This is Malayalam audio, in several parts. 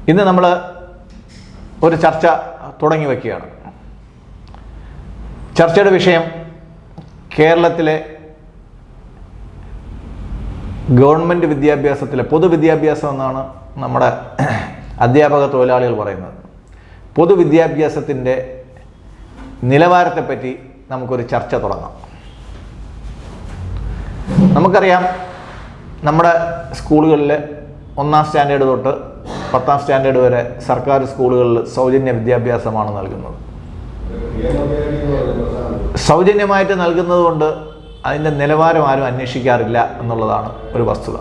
ഇന്ന് നമ്മൾ ഒരു ചർച്ച തുടങ്ങി വയ്ക്കുകയാണ്. ചർച്ചയുടെ വിഷയം കേരളത്തിലെ ഗവൺമെൻറ് വിദ്യാഭ്യാസത്തിലെ പൊതുവിദ്യാഭ്യാസം എന്നാണ് നമ്മുടെ അധ്യാപക തൊഴിലാളികൾ പറയുന്നത്. പൊതുവിദ്യാഭ്യാസത്തിൻ്റെ നിലവാരത്തെപ്പറ്റി നമുക്കൊരു ചർച്ച തുടങ്ങാം. നമുക്കറിയാം, നമ്മുടെ സ്കൂളുകളിൽ 1ാം സ്റ്റാൻഡേർഡ് തൊട്ട് 10ാം സ്റ്റാൻഡേർഡ് വരെ സർക്കാർ സ്കൂളുകളിൽ സൗജന്യ വിദ്യാഭ്യാസമാണ് നൽകുന്നത്. സൗജന്യമായിട്ട് നൽകുന്നത് കൊണ്ട് അതിൻ്റെ നിലവാരം ആരും അന്വേഷിക്കാറില്ല എന്നുള്ളതാണ് ഒരു വസ്തുത.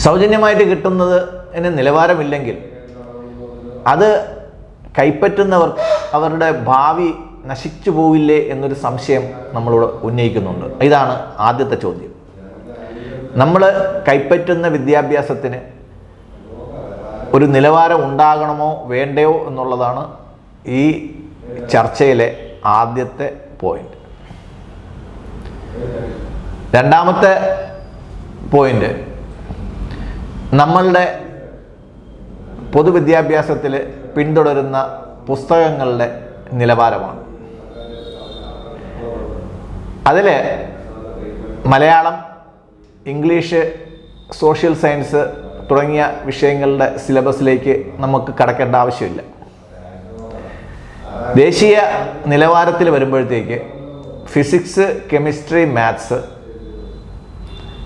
സൗജന്യമായിട്ട് കിട്ടുന്നതിന് നിലവാരമില്ലെങ്കിൽ അത് കൈപ്പറ്റുന്നവർ അവരുടെ ഭാവി നശിച്ചു പോവില്ലേ എന്നൊരു സംശയം നമ്മളോട് ഉന്നയിക്കുന്നുണ്ട്. ഇതാണ് ആദ്യത്തെ ചോദ്യം. നമ്മൾ കൈപ്പറ്റുന്ന വിദ്യാഭ്യാസത്തിന് ഒരു നിലവാരം ഉണ്ടാകണമോ വേണ്ടയോ എന്നുള്ളതാണ് ഈ ചർച്ചയിലെ ആദ്യത്തെ പോയിന്റ്. രണ്ടാമത്തെ പോയിന്റ് നമ്മളുടെ പൊതുവിദ്യാഭ്യാസത്തിൽ പിന്തുടരുന്ന പുസ്തകങ്ങളുടെ നിലവാരമാണ്. അതിൽ മലയാളം, ഇംഗ്ലീഷ്, സോഷ്യൽ സയൻസ് തുടങ്ങിയ വിഷയങ്ങളുടെ സിലബസിലേക്ക് നമുക്ക് കടക്കേണ്ട ആവശ്യമില്ല. ദേശീയ നിലവാരത്തിൽ വരുമ്പോഴത്തേക്ക് ഫിസിക്സ്, കെമിസ്ട്രി, മാത്സ്,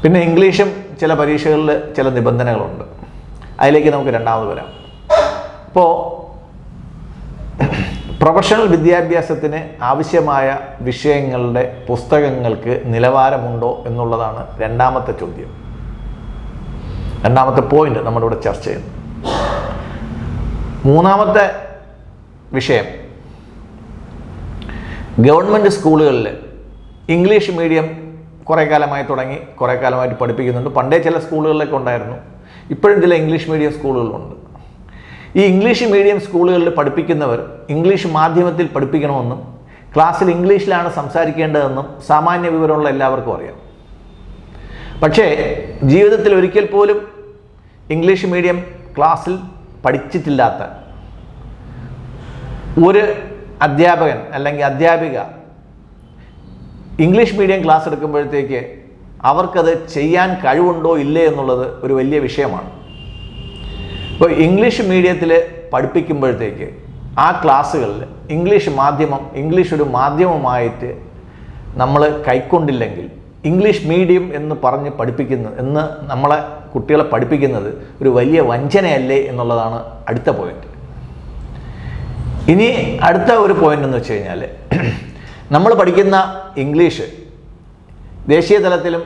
പിന്നെ ഇംഗ്ലീഷും ചില പരീക്ഷകളിൽ ചില നിബന്ധനകളുണ്ട്. അതിലേക്ക് നമുക്ക് രണ്ടാമത് വരാം. അപ്പോൾ പ്രൊഫഷണൽ വിദ്യാഭ്യാസത്തിന് ആവശ്യമായ വിഷയങ്ങളുടെ പുസ്തകങ്ങൾക്ക് നിലവാരമുണ്ടോ എന്നുള്ളതാണ് രണ്ടാമത്തെ ചോദ്യം, രണ്ടാമത്തെ പോയിന്റ് നമ്മളിവിടെ ചർച്ച ചെയ്യുന്നു. മൂന്നാമത്തെ വിഷയം, ഗവൺമെൻറ് സ്കൂളുകളിൽ ഇംഗ്ലീഷ് മീഡിയം കുറേ കാലമായി തുടങ്ങി, കുറേ കാലമായിട്ട് പഠിപ്പിക്കുന്നുണ്ട്. പണ്ടേ ചില സ്കൂളുകളിലൊക്കെ ഉണ്ടായിരുന്നു, ഇപ്പോഴും ചില ഇംഗ്ലീഷ് മീഡിയം സ്കൂളുകളുണ്ട്. ഈ ഇംഗ്ലീഷ് മീഡിയം സ്കൂളുകളിൽ പഠിപ്പിക്കുന്നവർ ഇംഗ്ലീഷ് മാധ്യമത്തിൽ പഠിപ്പിക്കണമെന്നും ക്ലാസ്സിൽ ഇംഗ്ലീഷിലാണ് സംസാരിക്കേണ്ടതെന്നും സാമാന്യ വിവരമുള്ള എല്ലാവർക്കും അറിയാം. പക്ഷേ ജീവിതത്തിൽ ഒരിക്കൽ പോലും ഇംഗ്ലീഷ് മീഡിയം ക്ലാസ്സിൽ പഠിച്ചിട്ടില്ലാത്ത ഒരു അധ്യാപകൻ അല്ലെങ്കിൽ അധ്യാപിക ഇംഗ്ലീഷ് മീഡിയം ക്ലാസ് എടുക്കുമ്പോഴത്തേക്ക് അവർക്കത് ചെയ്യാൻ കഴിവുണ്ടോ ഇല്ലേ എന്നുള്ളത് ഒരു വലിയ വിഷയമാണ്. ഇപ്പോൾ ഇംഗ്ലീഷ് മീഡിയത്തിൽ പഠിപ്പിക്കുമ്പോഴത്തേക്ക് ആ ക്ലാസ്സുകളിൽ ഇംഗ്ലീഷ് ഒരു മാധ്യമമായിട്ട് നമ്മൾ കൈക്കൊണ്ടില്ലെങ്കിൽ, ഇംഗ്ലീഷ് മീഡിയം എന്ന് പറഞ്ഞ് എന്ന് നമ്മളെ കുട്ടികളെ പഠിപ്പിക്കുന്നത് ഒരു വലിയ വഞ്ചനയല്ലേ എന്നുള്ളതാണ് അടുത്ത പോയിന്റ്. ഇനി അടുത്ത ഒരു പോയിന്റ് എന്ന് വെച്ച് കഴിഞ്ഞാൽ, നമ്മൾ പഠിക്കുന്ന ഇംഗ്ലീഷ് ദേശീയ തലത്തിലും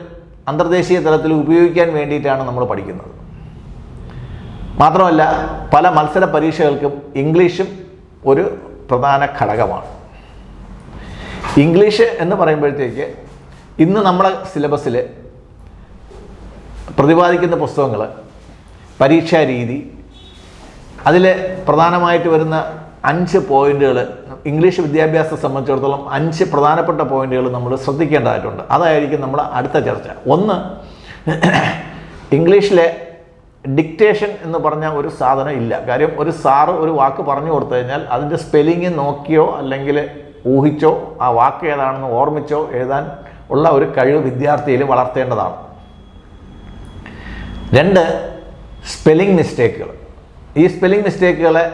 അന്തർദേശീയ തലത്തിലും ഉപയോഗിക്കാൻ വേണ്ടിയിട്ടാണ് നമ്മൾ പഠിക്കുന്നത്. മാത്രമല്ല, പല മത്സര പരീക്ഷകൾക്കും ഇംഗ്ലീഷും ഒരു പ്രധാന ഘടകമാണ്. ഇംഗ്ലീഷ് എന്ന് പറയുമ്പോഴത്തേക്ക് ഇന്ന് നമ്മുടെ സിലബസിൽ പ്രതിപാദിക്കുന്ന പുസ്തകങ്ങൾ, പരീക്ഷാ രീതി, അതിൽ പ്രധാനമായിട്ട് വരുന്ന 5 പോയിന്റുകൾ, ഇംഗ്ലീഷ് വിദ്യാഭ്യാസത്തെ സംബന്ധിച്ചിടത്തോളം 5 പ്രധാനപ്പെട്ട പോയിന്റുകൾ നമ്മൾ ശ്രദ്ധിക്കേണ്ടതായിട്ടുണ്ട്. അതായിരിക്കും നമ്മുടെ അടുത്ത ചർച്ച. ഒന്ന്, ഇംഗ്ലീഷിലെ ഡിക്റ്റേഷൻ എന്ന് പറഞ്ഞ ഒരു സാധനം ഇല്ല. കാര്യം, ഒരു സാറ് ഒരു വാക്ക് പറഞ്ഞു കൊടുത്തു കഴിഞ്ഞാൽ അതിൻ്റെ സ്പെല്ലിങ് നോക്കിയോ അല്ലെങ്കിൽ ഊഹിച്ചോ ആ വാക്ക് ഏതാണെന്ന് ഓർമ്മിച്ചോ എഴുതാൻ ഉള്ള ഒരു കഴിവ് വിദ്യാർത്ഥിയിൽ വളർത്തേണ്ടതാണ്. 2, സ്പെല്ലിംഗ് മിസ്റ്റേക്കുകൾ. ഈ സ്പെല്ലിംഗ് മിസ്റ്റേക്കുകളെ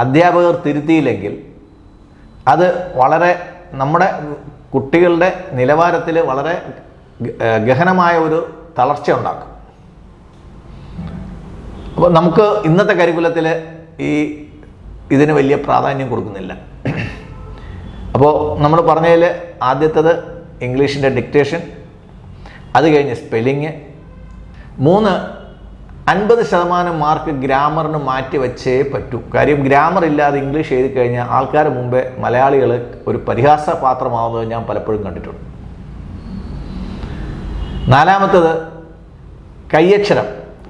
അധ്യാപകർ തിരുത്തിയില്ലെങ്കിൽ അത് വളരെ നമ്മുടെ കുട്ടികളുടെ നിലവാരത്തിൽ വളരെ ഗഹനമായ ഒരു തളർച്ച ഉണ്ടാക്കും. അപ്പോൾ നമുക്ക് ഇന്നത്തെ കരിക്കുലത്തിൽ ഇതിന് വലിയ പ്രാധാന്യം കൊടുക്കുന്നില്ല. അപ്പോൾ നമ്മൾ പറഞ്ഞതിൽ ആദ്യത്തേത് ഇംഗ്ലീഷിൻ്റെ ഡിക്റ്റേഷൻ, അത് കഴിഞ്ഞ് സ്പെല്ലിങ്. 3, 50% മാർക്ക് ഗ്രാമറിന് മാറ്റി വെച്ചേ പറ്റൂ. കാര്യം, ഗ്രാമർ ഇല്ലാതെ ഇംഗ്ലീഷ് എഴുതി കഴിഞ്ഞാൽ ആൾക്കാരുടെ മുമ്പേ മലയാളികൾ ഒരു പരിഹാസപാത്രമാവുന്നത് ഞാൻ പലപ്പോഴും കണ്ടിട്ടുണ്ട്. 4,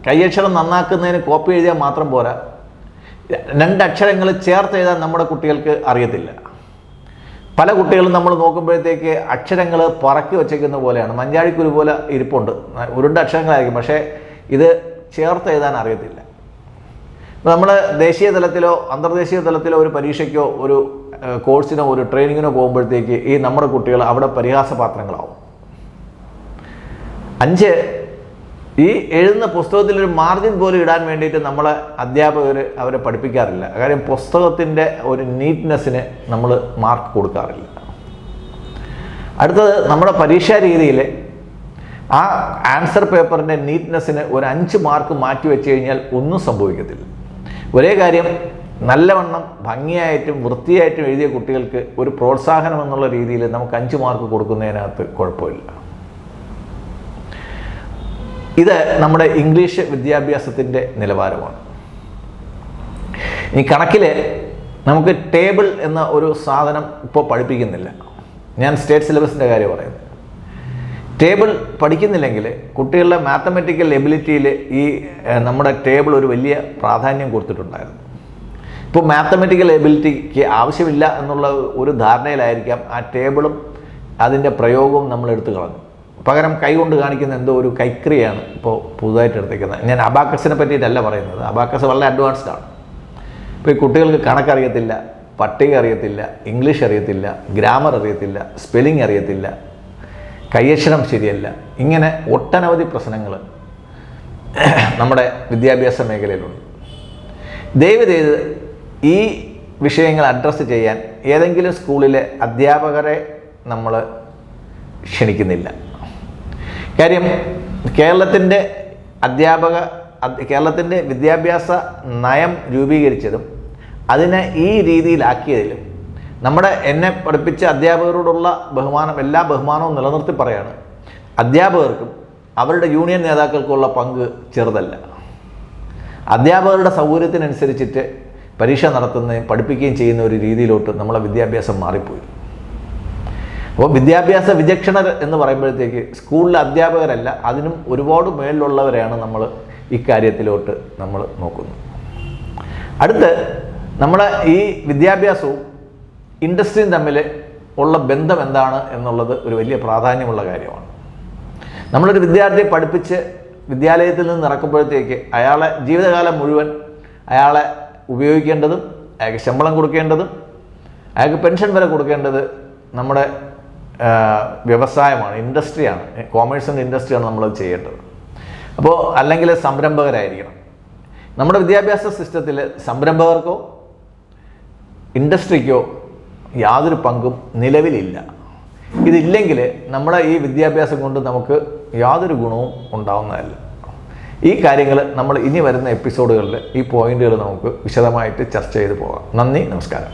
കയ്യക്ഷരം നന്നാക്കുന്നതിന് കോപ്പി എഴുതിയാൽ മാത്രം പോരാ, 2 അക്ഷരങ്ങൾ ചേർത്ത് എഴുതാൻ നമ്മുടെ കുട്ടികൾക്ക് അറിയത്തില്ല. പല കുട്ടികളും നമ്മൾ നോക്കുമ്പോഴത്തേക്ക് അക്ഷരങ്ങൾ പറക്കി വച്ചേക്കുന്ന പോലെയാണ്, മഞ്ചാടിക്കുരു പോലെ ഇരിപ്പുണ്ട്, ഉരുണ്ട അക്ഷരങ്ങളായിരിക്കും. പക്ഷേ ഇത് ചേർത്ത് എഴുതാൻ അറിയത്തില്ല. ഇപ്പോൾ നമ്മൾ ദേശീയ തലത്തിലോ അന്തർദേശീയ തലത്തിലോ ഒരു പരീക്ഷയ്ക്കോ ഒരു കോഴ്സിനോ ഒരു ട്രെയിനിങ്ങിനോ പോകുമ്പോഴത്തേക്ക് ഈ നമ്മുടെ കുട്ടികൾ അവിടെ പരിഹാസപാത്രങ്ങളാവും. 5, ഈ എഴുതുന്ന പുസ്തകത്തിലൊരു മാർജിൻ പോലും ഇടാൻ വേണ്ടിയിട്ട് നമ്മളെ അധ്യാപകർ അവരെ പഠിപ്പിക്കാറില്ല. കാര്യം പുസ്തകത്തിൻ്റെ ഒരു നീറ്റ്നെസ്സിന് നമ്മൾ മാർക്ക് കൊടുക്കാറില്ല. അടുത്തത്, നമ്മുടെ പരീക്ഷാ രീതിയിൽ ആ ആൻസർ പേപ്പറിൻ്റെ നീറ്റ്നെസ്സിന് ഒരു 5 മാർക്ക് മാറ്റി വെച്ച് കഴിഞ്ഞാൽ ഒന്നും സംഭവിക്കത്തില്ല. ഒരേ കാര്യം, നല്ലവണ്ണം ഭംഗിയായിട്ടും വൃത്തിയായിട്ടും എഴുതിയ കുട്ടികൾക്ക് ഒരു പ്രോത്സാഹനം എന്നുള്ള രീതിയിൽ നമുക്ക് 5 മാർക്ക് കൊടുക്കുന്നതിനകത്ത് കുഴപ്പമില്ല. ഇത് നമ്മുടെ ഇംഗ്ലീഷ് വിദ്യാഭ്യാസത്തിൻ്റെ നിലവാരമാണ്. ഈ കണക്കിൽ നമുക്ക് ടേബിൾ എന്ന ഒരു സാധനം ഇപ്പോൾ പഠിപ്പിക്കുന്നില്ല. ഞാൻ സ്റ്റേറ്റ് സിലബസിൻ്റെ കാര്യം പറയുന്നത്. ടേബിൾ പഠിക്കുന്നില്ലെങ്കിൽ കുട്ടികളുടെ മാത്തമെറ്റിക്കൽ എബിലിറ്റിയിൽ ഈ നമ്മുടെ ടേബിൾ ഒരു വലിയ പ്രാധാന്യം കൊടുത്തിട്ടുണ്ടായിരുന്നു. ഇപ്പോൾ മാത്തമെറ്റിക്കൽ എബിലിറ്റിക്ക് ആവശ്യമില്ല എന്നുള്ള ഒരു ധാരണയിലായിരിക്കാം ആ ടേബിളും അതിൻ്റെ പ്രയോഗവും നമ്മൾ എടുത്തു കളഞ്ഞു. പകരം കൈകൊണ്ട് കാണിക്കുന്ന എന്തോ ഒരു കൈക്രിയാണ് ഇപ്പോൾ പുതുതായിട്ട് എടുത്തേക്കുന്നത്. ഞാൻ അബാക്കസിനെ പറ്റിയിട്ടല്ല പറയുന്നത്. അബാക്കസ് വളരെ അഡ്വാൻസ്ഡ് ആണ്. ഇപ്പോൾ ഈ കുട്ടികൾക്ക് കണക്കറിയത്തില്ല, പട്ടിക അറിയത്തില്ല, ഇംഗ്ലീഷ് അറിയത്തില്ല, ഗ്രാമർ അറിയത്തില്ല, സ്പെല്ലിംഗ് അറിയത്തില്ല, കൈയക്ഷരം ശരിയല്ല. ഇങ്ങനെ ഒട്ടനവധി പ്രശ്നങ്ങൾ നമ്മുടെ വിദ്യാഭ്യാസ മേഖലയിലുണ്ട്. ദയവ് ചെയ്ത് ഈ വിഷയങ്ങൾ അഡ്രസ്സ് ചെയ്യാൻ ഏതെങ്കിലും സ്കൂളിലെ അധ്യാപകരെ നമ്മൾ ക്ഷണിക്കുന്നില്ല. കാര്യം കേരളത്തിൻ്റെ വിദ്യാഭ്യാസ നയം രൂപീകരിച്ചതും അതിനെ ഈ രീതിയിലാക്കിയതിലും എന്നെ പഠിപ്പിച്ച അധ്യാപകരോടുള്ള എല്ലാ ബഹുമാനവും നിലനിർത്തി പറയാണ്, അധ്യാപകർക്കും അവരുടെ യൂണിയൻ നേതാക്കൾക്കുള്ള പങ്ക് ചെറുതല്ല. അധ്യാപകരുടെ സൗകര്യത്തിനനുസരിച്ചിട്ട് പരീക്ഷ നടത്തുന്നതും പഠിപ്പിക്കുകയും ചെയ്യുന്ന ഒരു രീതിയിലോട്ട് നമ്മളെ വിദ്യാഭ്യാസം മാറിപ്പോയി. അപ്പോൾ വിദ്യാഭ്യാസ വിചക്ഷണർ എന്ന് പറയുമ്പോഴത്തേക്ക് സ്കൂളിലെ അധ്യാപകരല്ല, അതിനും ഒരുപാട് മേളിലുള്ളവരെയാണ് നമ്മൾ ഇക്കാര്യത്തിലോട്ട് നമ്മൾ നോക്കുന്നത്. അടുത്ത്, നമ്മളെ ഈ വിദ്യാഭ്യാസവും ഇൻഡസ്ട്രിയും തമ്മിൽ ഉള്ള ബന്ധം എന്താണ് എന്നുള്ളത് ഒരു വലിയ പ്രാധാന്യമുള്ള കാര്യമാണ്. നമ്മളൊരു വിദ്യാർത്ഥിയെ പഠിപ്പിച്ച് വിദ്യാലയത്തിൽ നിന്ന് ഇറക്കുമ്പോഴത്തേക്ക് അയാളെ ജീവിതകാലം മുഴുവൻ അയാളെ ഉപയോഗിക്കേണ്ടതും അയാൾക്ക് ശമ്പളം കൊടുക്കേണ്ടതും അയാൾക്ക് പെൻഷൻ വരെ കൊടുക്കേണ്ടത് നമ്മുടെ വ്യവസായമാണ്, ഇൻഡസ്ട്രിയാണ്, കോമേഴ്സ് ആൻഡ് ഇൻഡസ്ട്രിയാണ് നമ്മളത് ചെയ്യേണ്ടത്. അപ്പോൾ അല്ലെങ്കിൽ സംരംഭകരായിരിക്കണം. നമ്മുടെ വിദ്യാഭ്യാസ സിസ്റ്റത്തിൽ സംരംഭകർക്കോ ഇൻഡസ്ട്രിക്കോ യാതൊരു പങ്കും നിലവിലില്ല. ഇതില്ലെങ്കിൽ നമ്മുടെ ഈ വിദ്യാഭ്യാസം കൊണ്ട് നമുക്ക് യാതൊരു ഗുണവും ഉണ്ടാവുന്നതല്ല. ഈ കാര്യങ്ങൾ നമ്മൾ ഇനി വരുന്ന എപ്പിസോഡുകളിൽ ഈ പോയിന്റുകൾ നമുക്ക് വിശദമായിട്ട് ചർച്ച ചെയ്ത് പോകാം. നന്ദി, നമസ്കാരം.